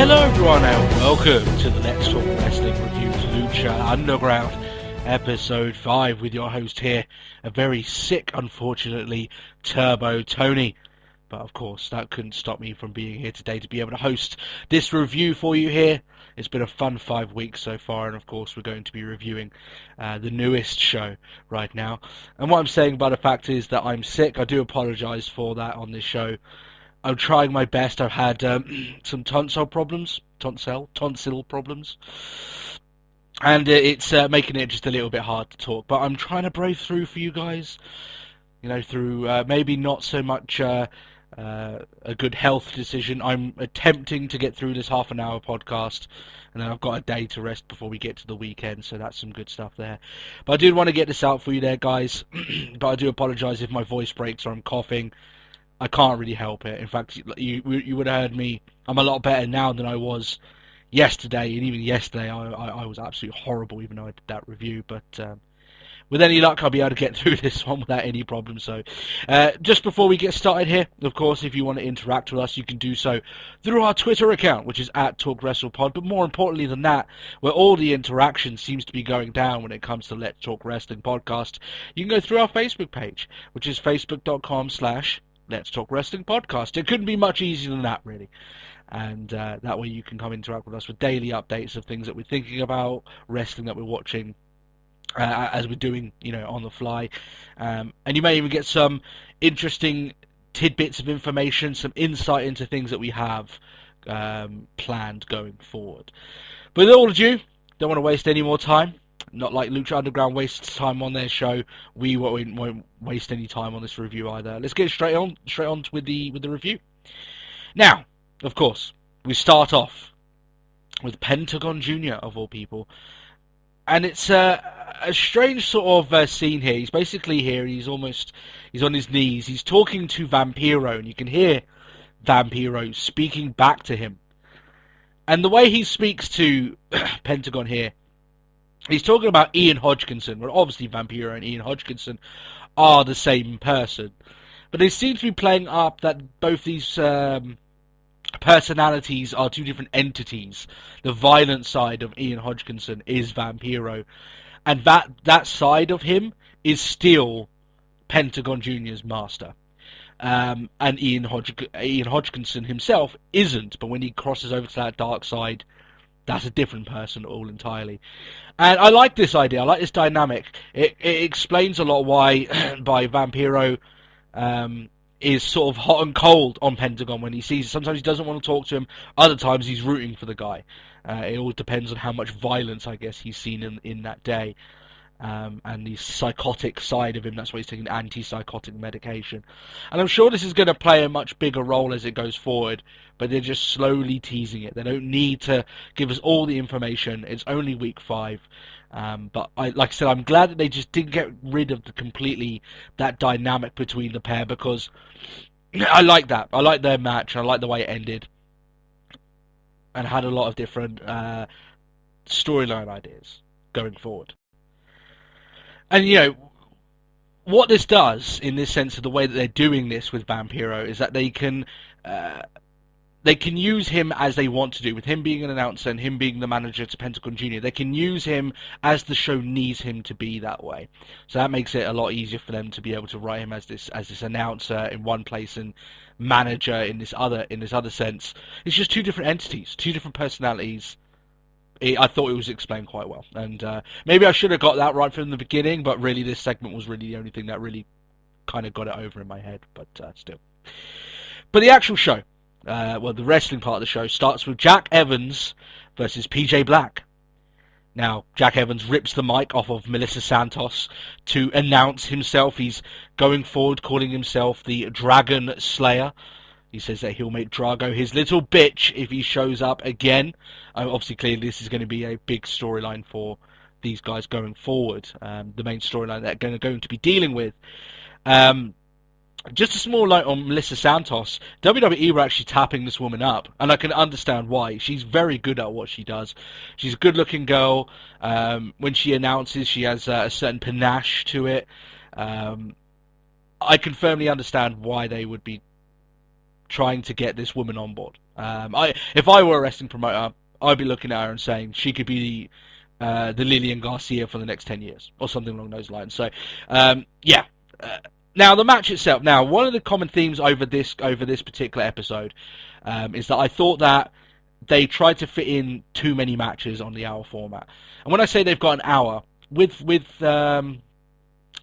Hello everyone and welcome to the Let's Talk Wrestling Reviews Lucha Underground episode 5 with your host here, a very sick, unfortunately, Turbo Tony. But of course that couldn't stop me from being here today to be able to host this review for you here. It's been a fun 5 weeks so far, and of course we're going to be reviewing the newest show right now. And what I'm saying about the fact is that I'm sick. I do apologise for that on this show. I'm trying my best. I've had some tonsil problems, and it's making it just a little bit hard to talk. But I'm trying to brave through for you guys, you know, through maybe not so much a good health decision. I'm attempting to get through this half-an-hour podcast, and then I've got a day to rest before we get to the weekend, so that's some good stuff there. But I did want to get this out for you there, guys. But I do apologise if my voice breaks or I'm coughing. I can't really help it. In fact, you would have heard me. I'm a lot better now than I was yesterday, and even yesterday I was absolutely horrible, even though I did that review. But with any luck, I'll be able to get through this one without any problem. So, just before we get started here, of course, if you want to interact with us, you can do so through our Twitter account, which is @TalkWrestlePod. But more importantly than that, where all the interaction seems to be going down when it comes to Let's Talk Wrestling Podcast, you can go through our Facebook page, which is facebook.com/Let's Talk Wrestling Podcast. It couldn't be much easier than that, really. And that way you can come interact with us with daily updates of things that we're thinking about, wrestling that we're watching, as we're doing, you know, on the fly. And you may even get some interesting tidbits of information, some insight into things that we have planned going forward. But with all ado, don't want to waste any more time. Not like Lucha Underground wastes time on their show. We won't waste any time on this review either. Let's get straight on with the review. Now, of course, we start off with Pentagon Jr. of all people, and it's a strange sort of scene here. He's basically here. He's on his knees. He's talking to Vampiro, and you can hear Vampiro speaking back to him. And the way he speaks to Pentagon here, he's talking about Ian Hodgkinson. Well, obviously Vampiro and Ian Hodgkinson are the same person. But they seem to be playing up that both these personalities are two different entities. The violent side of Ian Hodgkinson is Vampiro. And that side of him is still Pentagon Jr.'s master. And Ian Hodgkinson himself isn't. But when he crosses over to that dark side, that's a different person all entirely. And I like this idea. I like this dynamic. It explains a lot why by Vampiro is sort of hot and cold on Pentagon when he sees. Sometimes he doesn't want to talk to him. Other times he's rooting for the guy. It all depends on how much violence, I guess, he's seen in that day. And the psychotic side of him, that's why he's taking antipsychotic medication. And I'm sure this is going to play a much bigger role as it goes forward, but they're just slowly teasing it. They don't need to give us all the information. It's only week 5. But like I said, I'm glad that they just didn't get rid of that dynamic between the pair, because I like that. I like their match. I like the way it ended, and had a lot of different storyline ideas going forward. And, you know, what this does, in this sense of the way that they're doing this with Vampiro, is that they can use him as they want to do. With him being an announcer and him being the manager to Pentagon Jr., they can use him as the show needs him to be that way. So that makes it a lot easier for them to be able to write him as this announcer in one place and manager in this other sense. It's just two different entities, two different personalities. I thought it was explained quite well, and maybe I should have got that right from the beginning, but really this segment was really the only thing that really kind of got it over in my head, but still. But the actual show, the wrestling part of the show, starts with Jack Evans versus PJ Black. Now, Jack Evans rips the mic off of Melissa Santos to announce himself. He's going forward calling himself the Dragon Slayer. He says that he'll make Drago his little bitch if he shows up again. Obviously, clearly, this is going to be a big storyline for these guys going forward. The main storyline they're going to be dealing with. Just a small note on Melissa Santos. WWE were actually tapping this woman up, and I can understand why. She's very good at what she does. She's a good-looking girl. When she announces, she has a certain panache to it. I can firmly understand why they would be trying to get this woman on board. If I were a wrestling promoter, I'd be looking at her and saying she could be the Lillian Garcia for the next 10 years, or something along those lines. So, yeah. Now, the match itself. Now, one of the common themes over this particular episode is that I thought that they tried to fit in too many matches on the hour format. And when I say they've got an hour, with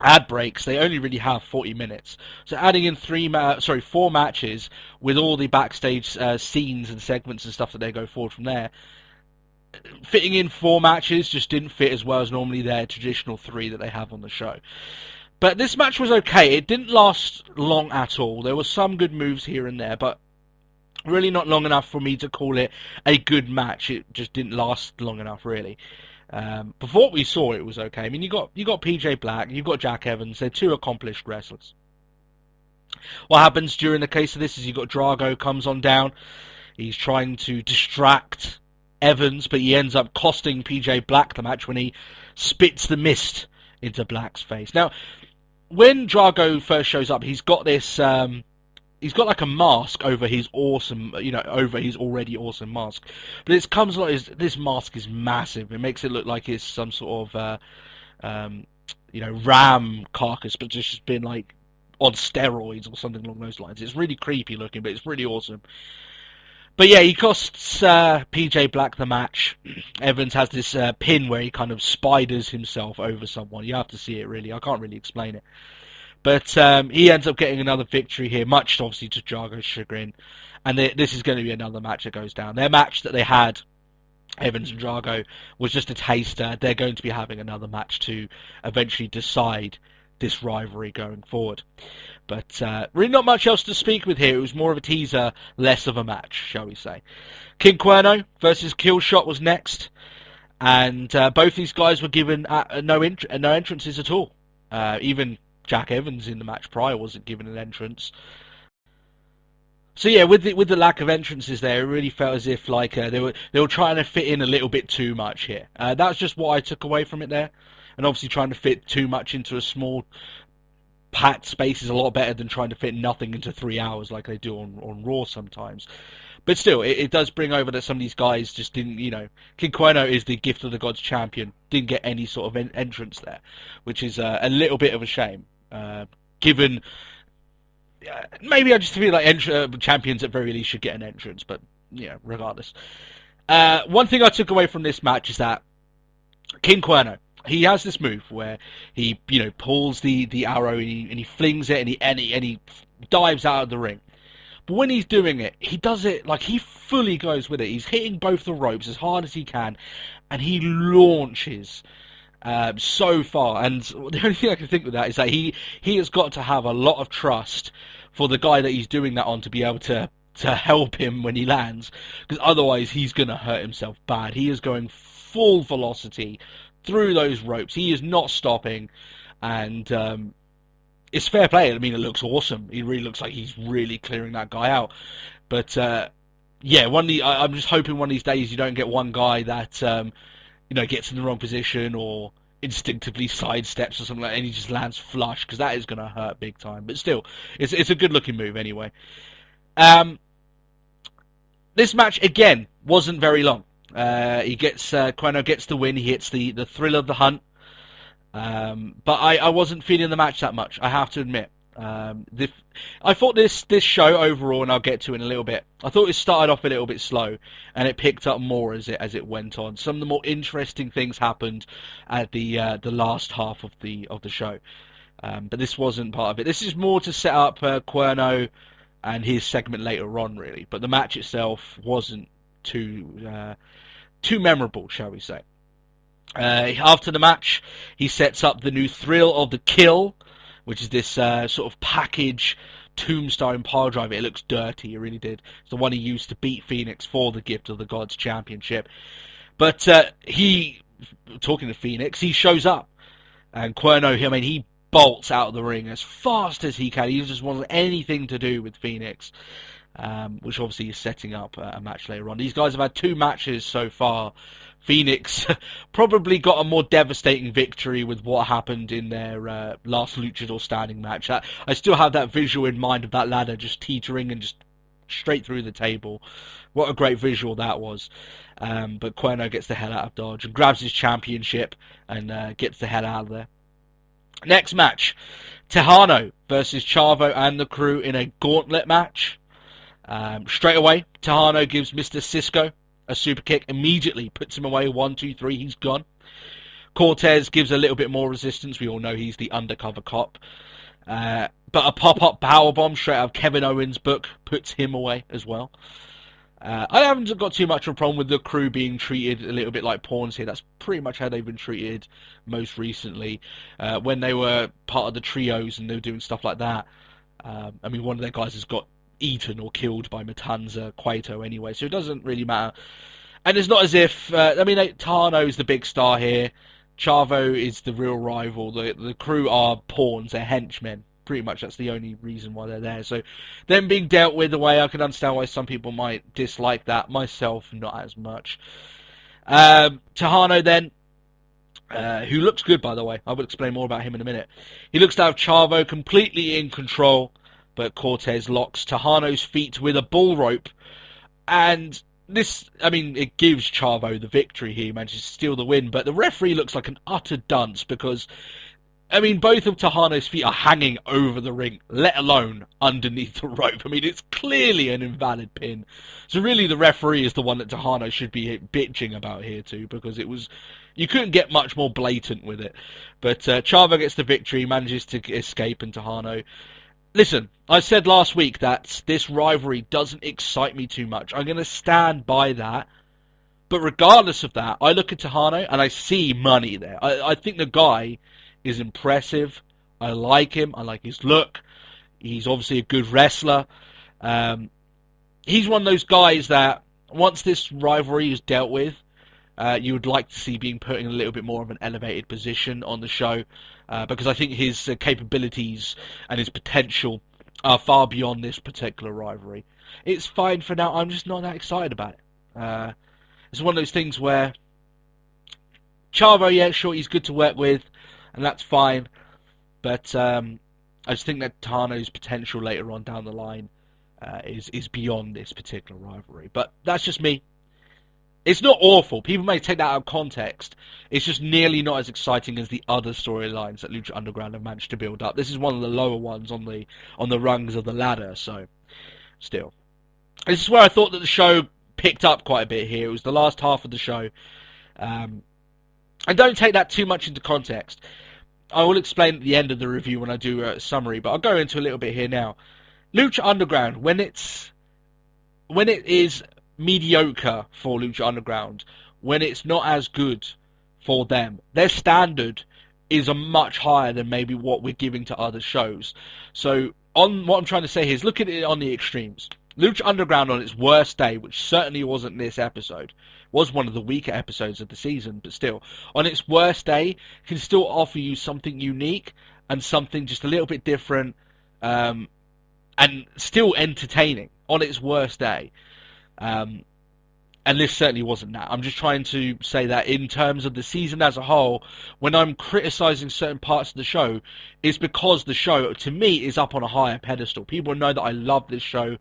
ad breaks, they only really have 40 minutes. So adding in 4 matches with all the backstage scenes and segments and stuff that they go forward from there, fitting in 4 matches just didn't fit as well as normally their traditional 3 that they have on the show. But this match was okay. It didn't last long at all. There were some good moves here and there, but really not long enough for me to call it a good match. It just didn't last long enough, really. But for what we saw, it was okay. I mean, you got PJ Black, you've got Jack Evans. They're 2 accomplished wrestlers. What happens during the case of this is you got Drago comes on down. He's trying to distract Evans, but he ends up costing PJ Black the match when he spits the mist into Black's face. Now, when Drago first shows up, he's got this. He's got like a mask over his awesome, over his already awesome mask. But it comes like this mask is massive. It makes it look like it's some sort of, ram carcass, but just been like on steroids or something along those lines. It's really creepy looking, but it's really awesome. But yeah, he costs PJ Black the match. Evans has this pin where he kind of spiders himself over someone. You have to see it, really. I can't really explain it. But he ends up getting another victory here, much obviously to Drago's chagrin. And this is going to be another match that goes down. Their match that they had, Evans and Drago, was just a taster. They're going to be having another match to eventually decide this rivalry going forward. But really not much else to speak with here. It was more of a teaser, less of a match, shall we say. King Cuerno versus Killshot was next. And both these guys were given no entrances at all. Even Jack Evans in the match prior wasn't given an entrance. So yeah, with the lack of entrances there, it really felt as if like they were trying to fit in a little bit too much here. That's just what I took away from it there. And obviously trying to fit too much into a small packed space is a lot better than trying to fit nothing into 3 hours like they do on Raw sometimes. But still, it does bring over that some of these guys just didn't, King Cuerno is the Gift of the Gods champion, didn't get any sort of entrance there, which is a little bit of a shame, given, maybe I just feel like champions at very least should get an entrance, but, regardless. One thing I took away from this match is that King Cuerno, he has this move where he, pulls the arrow and he flings it and he dives out of the ring. But when he's doing it, he does it like he fully goes with it. He's hitting both the ropes as hard as he can, and he launches so far. And the only thing I can think with that is that he has got to have a lot of trust for the guy that he's doing that on to be able to help him when he lands, because otherwise he's going to hurt himself bad. He is going full velocity through those ropes. He is not stopping, and it's fair play. I mean, it looks awesome. He really looks like he's really clearing that guy out. But yeah, I'm just hoping one of these days you don't get one guy that gets in the wrong position or instinctively sidesteps or something like that, and he just lands flush, because that is going to hurt big time. But still, it's a good looking move anyway. This match again wasn't very long. Cuerno gets the win. He hits the thrill of the hunt. But I wasn't feeling the match that much, I have to admit. I thought this show overall, and I'll get to it in a little bit, I thought it started off a little bit slow, and it picked up more as it went on. Some of the more interesting things happened at the last half of the show. But this wasn't part of it. This is more to set up Cuerno and his segment later on, really. But the match itself wasn't too memorable, shall we say. After the match, he sets up the new Thrill of the Kill, which is this sort of package tombstone pile driver. It looks dirty, it really did. It's the one he used to beat Phoenix for the Gift of the Gods championship. But talking to Phoenix, he shows up, and Cuerno, he bolts out of the ring as fast as he can. He just wants anything to do with Phoenix, which obviously is setting up a match later on. These guys have had 2 matches so far. Phoenix probably got a more devastating victory with what happened in their last Luchador standing match. I still have that visual in mind of that ladder just teetering and just straight through the table. What a great visual that was. But Cuerno gets the hell out of Dodge and grabs his championship and gets the hell out of there. Next match, Tejano versus Chavo and the Crew in a gauntlet match. Straight away, Tejano gives Mr. Cisco a super kick, immediately puts him away. 1, 2, 3, he's gone. Cortez gives a little bit more resistance. We all know he's the undercover cop. But a pop-up powerbomb straight out of Kevin Owens' book puts him away as well. I haven't got too much of a problem with the Crew being treated a little bit like pawns here. That's pretty much how they've been treated most recently. When they were part of the trios and they were doing stuff like that. I mean, one of their guys has got eaten or killed by Matanza Cueto anyway, so it doesn't really matter. And it's not as if... I mean, Tano is the big star here. Chavo is the real rival. The Crew are pawns. They're henchmen. Pretty much that's the only reason why they're there. So them being dealt with the way, I can understand why some people might dislike that. Myself, not as much. Tejano then, who looks good, by the way. I will explain more about him in a minute. He looks to have Chavo completely in control, but Cortez locks Tejano's feet with a bull rope. And this, I mean, it gives Chavo the victory here. He manages to steal the win, but the referee looks like an utter dunce because... I mean, both of Tejano's feet are hanging over the ring, let alone underneath the rope. I mean, it's clearly an invalid pin. So really the referee is the one that Tejano should be bitching about here too, because it was... You couldn't get much more blatant with it. But Chavo gets the victory, manages to escape, and Tejano... Listen, I said last week that this rivalry doesn't excite me too much. I'm going to stand by that. But regardless of that, I look at Tejano and I see money there. I think the guy... is impressive. I like him. I like his look. He's obviously a good wrestler. He's one of those guys that once this rivalry is dealt with, you would like to see being put in a little bit more of an elevated position on the show, because I think his capabilities and his potential are far beyond this particular rivalry. It's fine for now. I'm just not that excited about it. It's one of those things where Chavo, yeah, sure, he's good to work with, and that's fine, but I just think that Tano's potential later on down the line is beyond this particular rivalry. But that's just me. It's not awful. People may take that out of context. It's just nearly not as exciting as the other storylines that Lucha Underground have managed to build up. This is one of the lower ones on the rungs of the ladder, so still. This is where I thought that the show picked up quite a bit here. It was the last half of the show. And don't take that too much into context. I will explain at the end of the review when I do a summary, but I'll go into a little bit here now. Lucha Underground, when it is mediocre for Lucha Underground, when it's not as good for them, their standard is a much higher than maybe what we're giving to other shows. So on what I'm trying to say here is look at it on the extremes. Lucha Underground on its worst day, which certainly wasn't this episode, was one of the weaker episodes of the season, but still, on its worst day, can still offer you something unique and something just a little bit different, and still entertaining on its worst day. And this certainly wasn't that. I'm just trying to say that in terms of the season as a whole, when I'm criticizing certain parts of the show, it's because the show, to me, is up on a higher pedestal. People know that I love this show.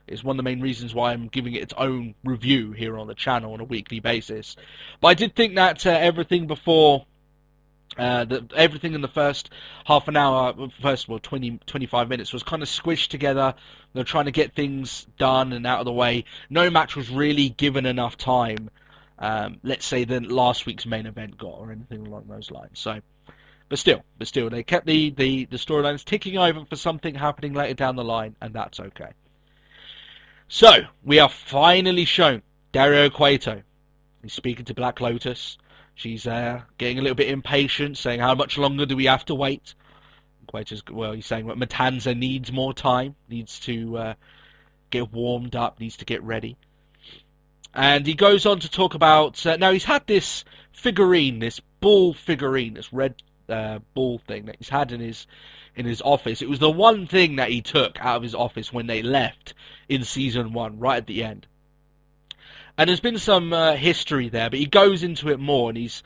It's one of the main reasons why I'm giving it its own review here on the channel on a weekly basis. But I did think that everything before, everything in the first half an hour, 25 minutes was kind of squished together. They're trying to get things done and out of the way. No match was really given enough time, let's say, than last week's main event got or anything along those lines. So, but still, they kept the storylines ticking over for something happening later down the line, and that's okay. So, we are finally shown Dario Cueto. He's speaking to Black Lotus. She's getting a little bit impatient, saying, how much longer do we have to wait? Cueto's, well, he's saying that Matanza needs more time, needs to get warmed up, needs to get ready. And he goes on to talk about, now he's had this figurine, this bull figurine, this red bull thing that he's had in his office. It was the one thing that he took out of his office when they left in season 1, right at the end. And there's been some history there, but he goes into it more, and he's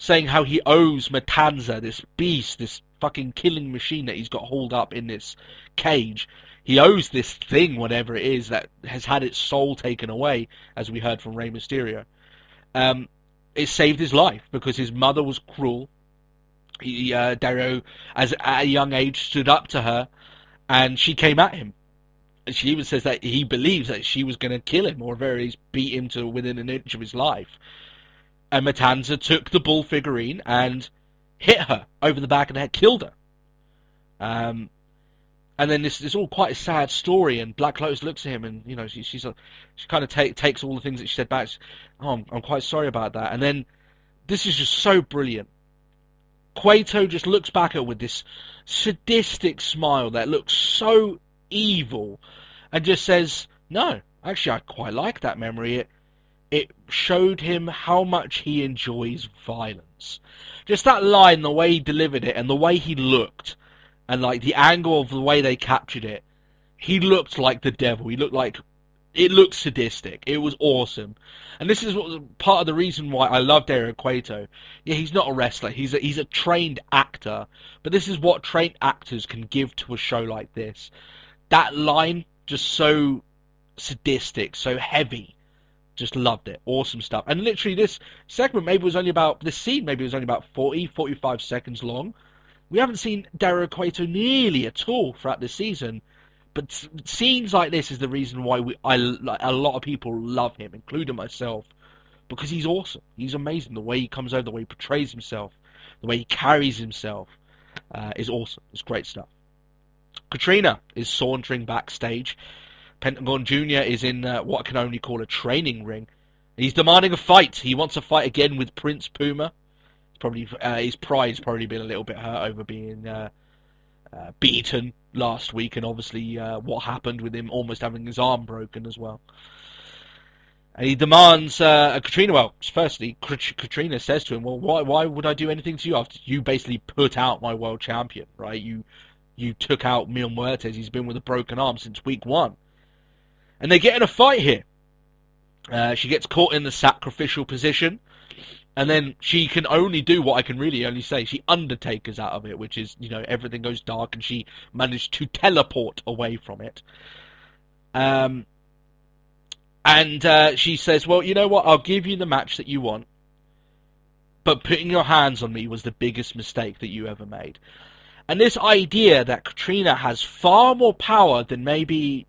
saying how he owes Matanza, this beast, this fucking killing machine that he's got hauled up in this cage. He owes this thing, whatever it is, that has had its soul taken away, as we heard from Rey Mysterio. It saved his life because his mother was cruel. Dario, at a young age, stood up to her, and she came at him. And she even says that he believes that she was going to kill him, or at very least beat him to within an inch of his life. And Matanza took the bull figurine and hit her over the back of the head, killed her. And then this is all quite a sad story, and Black Lotus looks at him, and you know she kind of takes all the things that she said back. I'm quite sorry about that. And then this is just so brilliant. Cueto just looks back at her with this sadistic smile that looks so evil, and just says, "No, actually, I quite like that memory. It showed him how much he enjoys violence." Just that line, the way he delivered it, and the way he looked, and like the angle of the way they captured it, he looked like the devil. It looked sadistic. It was awesome. And this is what part of the reason why I love Dario Cueto. Yeah, he's not a wrestler. He's a trained actor. But this is what trained actors can give to a show like this. That line, just so sadistic, so heavy. Just loved it. Awesome stuff. And literally this segment this scene maybe was only about 40, 45 seconds long. We haven't seen Dario Cueto nearly at all throughout this season. But scenes like this is the reason why a lot of people love him, including myself, because he's awesome. He's amazing. The way he comes over, the way he portrays himself, the way he carries himself is awesome. It's great stuff. Katrina is sauntering backstage. Pentagon Jr. is in what I can only call a training ring. He's demanding a fight. He wants a fight again with Prince Puma. Probably his pride's probably been a little bit hurt over being beaten last week, and obviously what happened with him almost having his arm broken as well. And he demands Katrina. Well, firstly, Katrina says to him, "Well, why would I do anything to you after you basically put out my world champion, right? You took out Mil Muertes. He's been with a broken arm since week 1." And they get in a fight here. She gets caught in the sacrificial position. And then she can only do what I can really only say. She Undertakers out of it, which is, everything goes dark, and she managed to teleport away from it. And she says, "Well, you know what? I'll give you the match that you want. But putting your hands on me was the biggest mistake that you ever made." And this idea that Katrina has far more power than maybe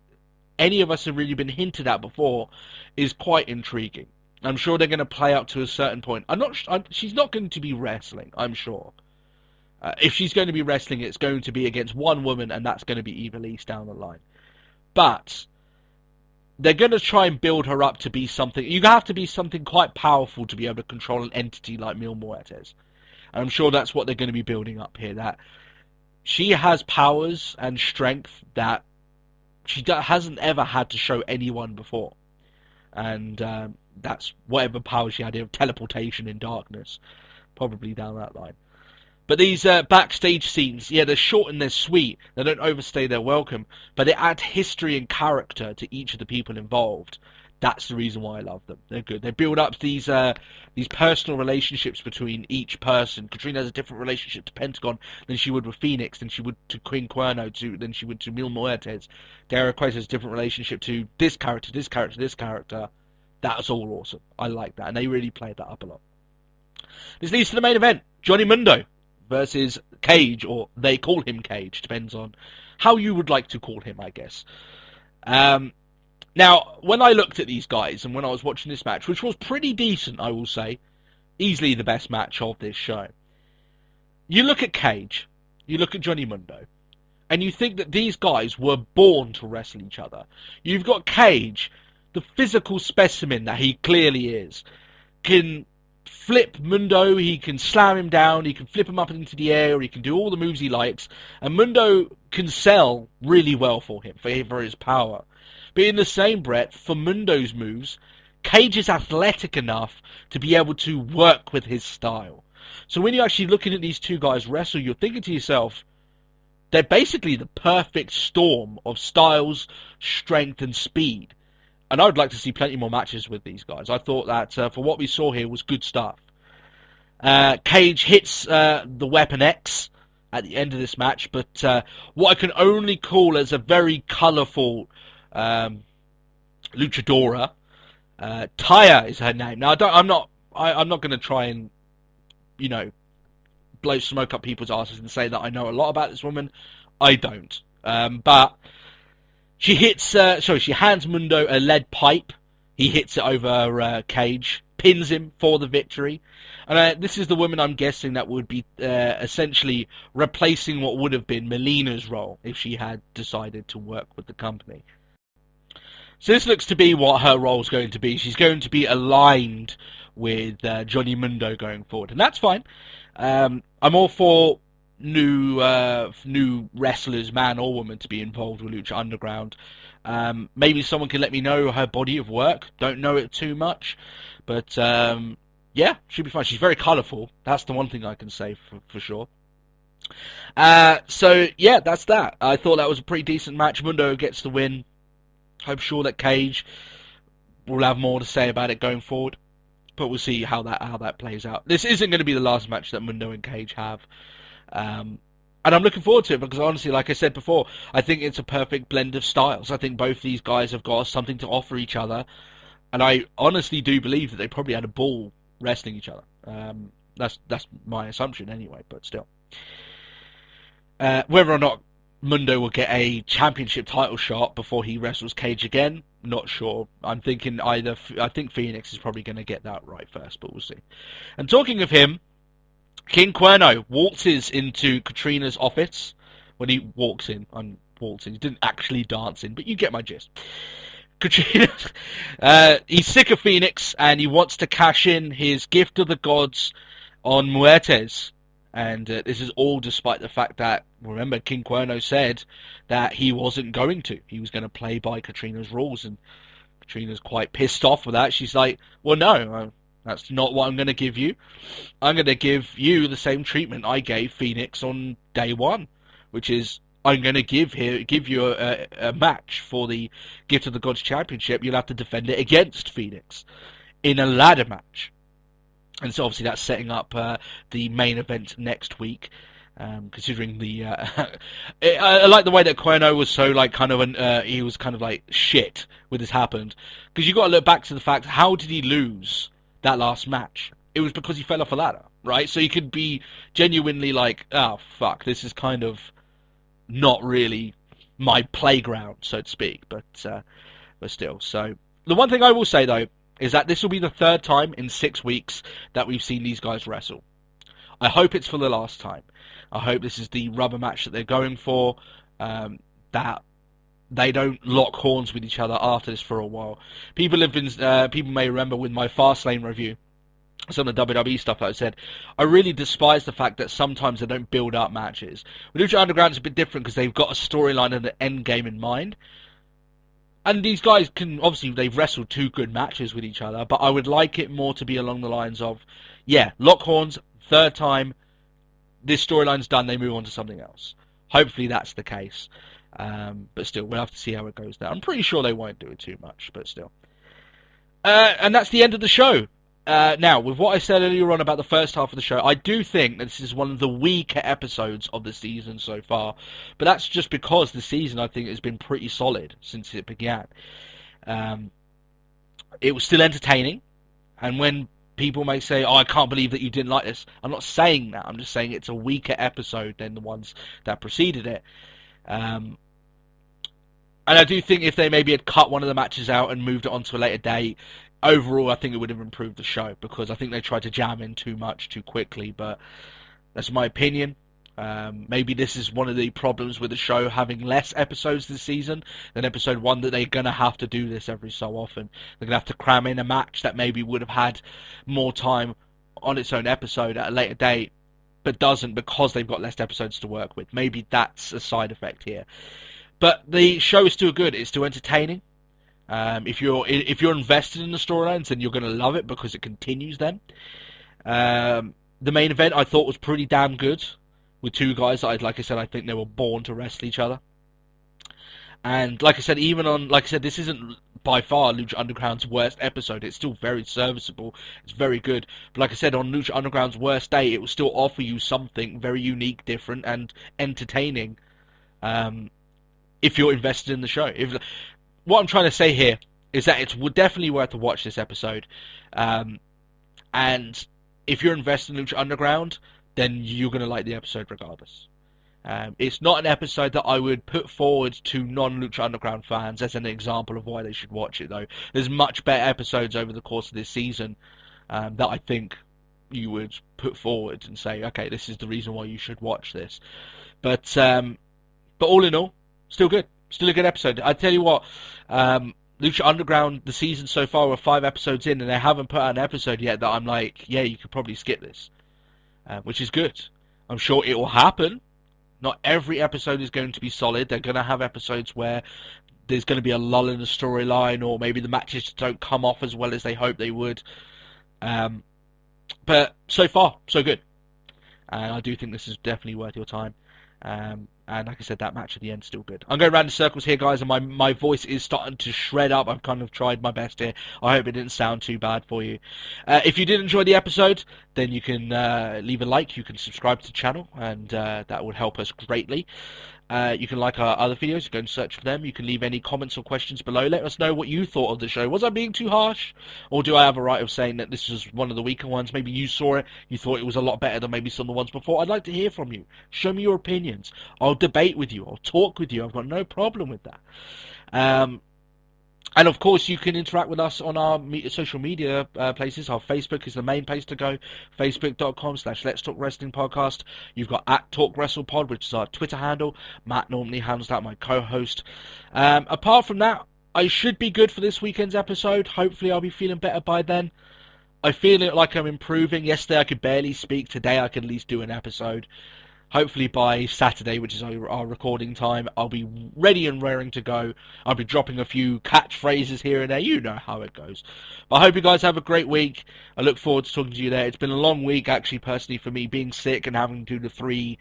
any of us have really been hinted at before is quite intriguing. I'm sure they're going to play up to a certain point. She's not going to be wrestling, I'm sure. If she's going to be wrestling, it's going to be against one woman, and that's going to be Eva Lise down the line. But they're going to try and build her up to be something. You have to be something quite powerful to be able to control an entity like Mil Muertes. And I'm sure that's what they're going to be building up here. That she has powers and strength that she hasn't ever had to show anyone before. And that's whatever power she had of teleportation in darkness, probably down that line. But these backstage scenes, they're short and they're sweet. They don't overstay their welcome, but they add history and character to each of the people involved. That's the reason why I love them. They're good. They build up these personal relationships between each person. Katrina has a different relationship to Pentagon than she would with Phoenix, than she would to Queen Cuerno, than she would to Mil Muertes. Dario Cueto has a different relationship to this character, this character, this character. That's all awesome. I like that, and they really played that up a lot. This leads to the main event. Johnny Mundo versus Cage, or they call him Cage. Depends on how you would like to call him, I guess. Now, when I looked at these guys, and when I was watching this match, which was pretty decent, I will say, easily the best match of this show, you look at Cage, you look at Johnny Mundo, and you think that these guys were born to wrestle each other. You've got Cage, the physical specimen that he clearly is, can flip Mundo, he can slam him down, he can flip him up into the air, he can do all the moves he likes, and Mundo can sell really well for him, for his power. But in the same breath, for Mundo's moves, Cage is athletic enough to be able to work with his style. So when you're actually looking at these two guys wrestle, you're thinking to yourself, they're basically the perfect storm of styles, strength, and speed. And I would like to see plenty more matches with these guys. I thought that for what we saw here was good stuff. Cage hits the Weapon X at the end of this match, but what I can only call as a very colourful luchadora, Taya is her name. Now, I'm not going to try and, you know, blow smoke up people's asses and say that I know a lot about this woman. I don't. But she hands Mundo a lead pipe. He hits it over Cage, pins him for the victory. And this is the woman I'm guessing that would be essentially replacing what would have been Melina's role if she had decided to work with the company. So this looks to be what her role is going to be. She's going to be aligned with Johnny Mundo going forward, and that's fine. I'm all for new wrestlers, man or woman, to be involved with Lucha Underground. Maybe someone can let me know her body of work. Don't know it too much, but yeah, she'll be fine. She's very colourful. That's the one thing I can say for sure. So yeah, that's that. I thought that was a pretty decent match. Mundo gets the win. I'm sure that Cage will have more to say about it going forward, but we'll see how that plays out. This isn't going to be the last match that Mundo and Cage have, and I'm looking forward to it because honestly, like I said before, I think it's a perfect blend of styles. I think both these guys have got something to offer each other, and I honestly do believe that they probably had a ball wrestling each other. That's my assumption anyway, but still. Whether or not Mundo will get a championship title shot before he wrestles Cage again, not sure. I think Phoenix is probably going to get that right first, but we'll see. And talking of him, King Cuerno waltzes into Katrina's office. When he walks in, he didn't actually dance in, but you get my gist. Katrina, he's sick of Phoenix and he wants to cash in his gift of the gods on Muertes. And this is all despite the fact that, remember, King Cuerno said that he wasn't going to. He was going to play by Katrina's rules, and Katrina's quite pissed off with that. She's like, well, no, that's not what I'm going to give you. I'm going to give you the same treatment I gave Phoenix on day one, which is I'm going to give you a match for the Gift of the Gods Championship. You'll have to defend it against Phoenix in a ladder match. And so obviously that's setting up the main event next week. Considering the, I like the way that Cuerno was so like he was kind of like shit when this happened, because you got to look back to the fact, how did he lose that last match? It was because he fell off a ladder, right? So you could be genuinely like, oh fuck, this is kind of not really my playground, so to speak, but still. So the one thing I will say though is that this will be the third time in 6 weeks that we've seen these guys wrestle. I hope it's for the last time. I hope this is the rubber match that they're going for, that they don't lock horns with each other after this for a while. People may remember with my Fastlane review, some of the WWE stuff that I said, I really despise the fact that sometimes they don't build up matches. With Lucha Underground, it's a bit different because they've got a storyline and an end game in mind. And these guys they've wrestled 2 good matches with each other, but I would like it more to be along the lines of, yeah, lock horns, third time, this storyline's done, they move on to something else. Hopefully that's the case. But still, we'll have to see how it goes there. I'm pretty sure they won't do it too much, but still. And that's the end of the show. Now, with what I said earlier on about the first half of the show, I do think that this is one of the weaker episodes of the season so far. But that's just because the season, I think, has been pretty solid since it began. It was still entertaining. And when people may say, oh, I can't believe that you didn't like this, I'm not saying that. I'm just saying it's a weaker episode than the ones that preceded it. And I do think if they maybe had cut one of the matches out and moved it on to a later date, overall, I think it would have improved the show, because I think they tried to jam in too much too quickly, but that's my opinion. Maybe this is one of the problems with the show having less episodes this season than episode 1, that they're going to have to do this every so often. They're going to have to cram in a match that maybe would have had more time on its own episode at a later date, but doesn't because they've got less episodes to work with. Maybe that's a side effect here. But the show is still good. It's still entertaining. If you're invested in the storylines, then you're going to love it because it continues them. The main event I thought was pretty damn good, with 2 guys that, like I said, I think they were born to wrestle each other. And like I said, this isn't by far Lucha Underground's worst episode. It's still very serviceable. It's very good. But like I said, on Lucha Underground's worst day, it will still offer you something very unique, different, and entertaining. If you're invested in the show. What I'm trying to say here is that it's definitely worth to watch this episode. And if you're invested in Lucha Underground, then you're going to like the episode regardless. It's not an episode that I would put forward to non-Lucha Underground fans as an example of why they should watch it, though. There's much better episodes over the course of this season that I think you would put forward and say, okay, this is the reason why you should watch this. But all in all, still good. Still a good episode. I tell you what, Lucha Underground, the season so far, we're 5 episodes in, and they haven't put out an episode yet that I'm like, yeah, you could probably skip this. Which is good. I'm sure it will happen. Not every episode is going to be solid. They're going to have episodes where there's going to be a lull in the storyline, or maybe the matches don't come off as well as they hoped they would. But so far, so good. And I do think this is definitely worth your time. And like I said, that match at the end is still good. I'm going around in circles here, guys, and my voice is starting to shred up. I've kind of tried my best here. I hope it didn't sound too bad for you. If you did enjoy the episode, then you can leave a like. You can subscribe to the channel, and that would help us greatly. You can like our other videos. Go and search for them. You can leave any comments or questions below. Let us know what you thought of the show. Was I being too harsh? Or do I have a right of saying that this was one of the weaker ones? Maybe you saw it. You thought it was a lot better than maybe some of the ones before. I'd like to hear from you. Show me your opinions. I'll debate with you. I'll talk with you. I've got no problem with that. And of course, you can interact with us on our social media places. Our Facebook is the main place to go. Facebook.com/Let's Talk Wrestling Podcast. You've got @TalkWrestlePod, which is our Twitter handle. Matt normally handles that, my co-host. Apart from that, I should be good for this weekend's episode. Hopefully, I'll be feeling better by then. I feel like I'm improving. Yesterday, I could barely speak. Today, I can at least do an episode. Hopefully by Saturday, which is our recording time, I'll be ready and raring to go. I'll be dropping a few catchphrases here and there. You know how it goes. But I hope you guys have a great week. I look forward to talking to you there. It's been a long week, actually, personally, for me, being sick and having to do the 3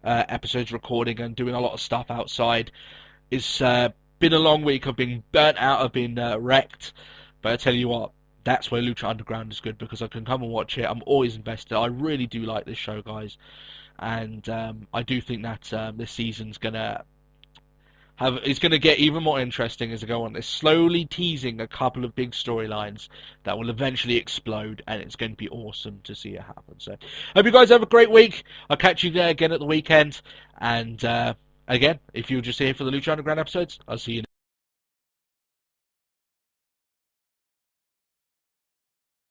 episodes recording and doing a lot of stuff outside. It's been a long week. I've been burnt out. I've been wrecked. But I tell you what, that's where Lucha Underground is good, because I can come and watch it. I'm always invested. I really do like this show, guys. And I do think that this season's it's gonna get even more interesting as I go on. They're slowly teasing a couple of big storylines that will eventually explode, and it's going to be awesome to see it happen. So, hope you guys have a great week. I'll catch you there again at the weekend. And again, if you're just here for the Lucha Underground episodes, I'll see you next.